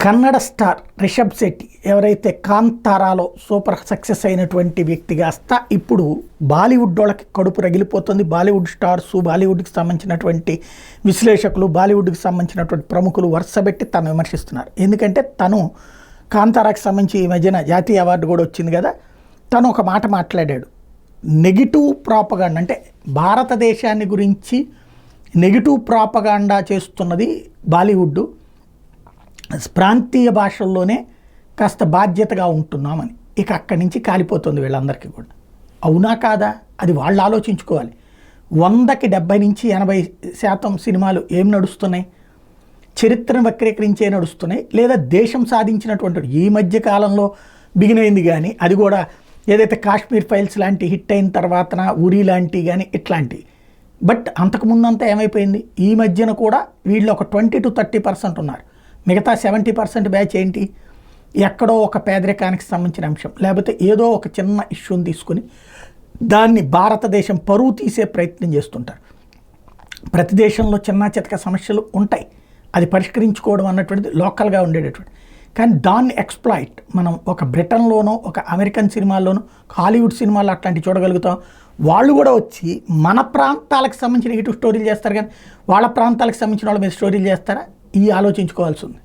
Kannada star Rishabh Shetty ఎవరైతే కాంతారాలో super success అయినటువంటి వ్యక్తి కాస్త ఇప్పుడు బాలీవుడ్ వాళ్ళకి కడుపు రగిలిపోతుంది. బాలీవుడ్ స్టార్స్, బాలీవుడ్కి సంబంధించినటువంటి విశ్లేషకులు, బాలీవుడ్కి సంబంధించినటువంటి ప్రముఖులు వరుసబెట్టి తను విమర్శిస్తున్నారు. ఎందుకంటే తను కాంతారాకి సంబంధించి ఈ మధ్యన జాతీయ అవార్డు కూడా వచ్చింది కదా, తను ఒక మాట మాట్లాడాడు. నెగిటివ్ ప్రాపగాండా అంటే భారతదేశాన్ని గురించి నెగిటివ్ ప్రాపగాండా చేస్తున్నది బాలీవుడ్, ప్రాంతీయ భాషల్లోనే కాస్త బాధ్యతగా ఉంటున్నామని. ఇక అక్కడి నుంచి కాలిపోతుంది వీళ్ళందరికీ కూడా. అవునా కాదా అది వాళ్ళు ఆలోచించుకోవాలి. 100కి 70 నుంచి 80% సినిమాలు ఏం నడుస్తున్నాయి? చరిత్రను వక్రీకరించే నడుస్తున్నాయి, లేదా దేశం సాధించినటువంటి ఈ మధ్య కాలంలో బిగినైంది కానీ అది కూడా ఏదైతే కాశ్మీర్ ఫైల్స్ లాంటి హిట్ అయిన తర్వాతన ఉరి లాంటివి కానీ ఇట్లాంటివి. బట్ అంతకుముందంతా ఏమైపోయింది? ఈ మధ్యన కూడా వీళ్ళు ఒక 20 to 30% ఉన్నారు. మిగతా 70% బ్యాచ్ ఏంటి? ఎక్కడో ఒక పేదరికానికి సంబంధించిన అంశం, లేకపోతే ఏదో ఒక చిన్న ఇష్యూని తీసుకుని దాన్ని భారతదేశం పరువు తీసే ప్రయత్నం చేస్తుంటారు. ప్రతి దేశంలో చిన్న చితక సమస్యలు ఉంటాయి, అది పరిష్కరించుకోవడం అన్నటువంటిది లోకల్గా ఉండేటటువంటి. కానీ దాన్ని ఎక్స్ప్లాయిట్ మనం ఒక బ్రిటన్లోనో ఒక అమెరికన్ సినిమాల్లోనో హాలీవుడ్ సినిమాల్లో అట్లాంటివి చూడగలుగుతాం. వాళ్ళు కూడా వచ్చి మన ప్రాంతాలకు సంబంధించిన నెగిటివ్ స్టోరీలు చేస్తారు, కానీ వాళ్ళ ప్రాంతాలకు సంబంధించిన వాళ్ళ మీద స్టోరీలు చేస్తారా? ఈ ఆలోచించుకోవాల్సి ఉంది.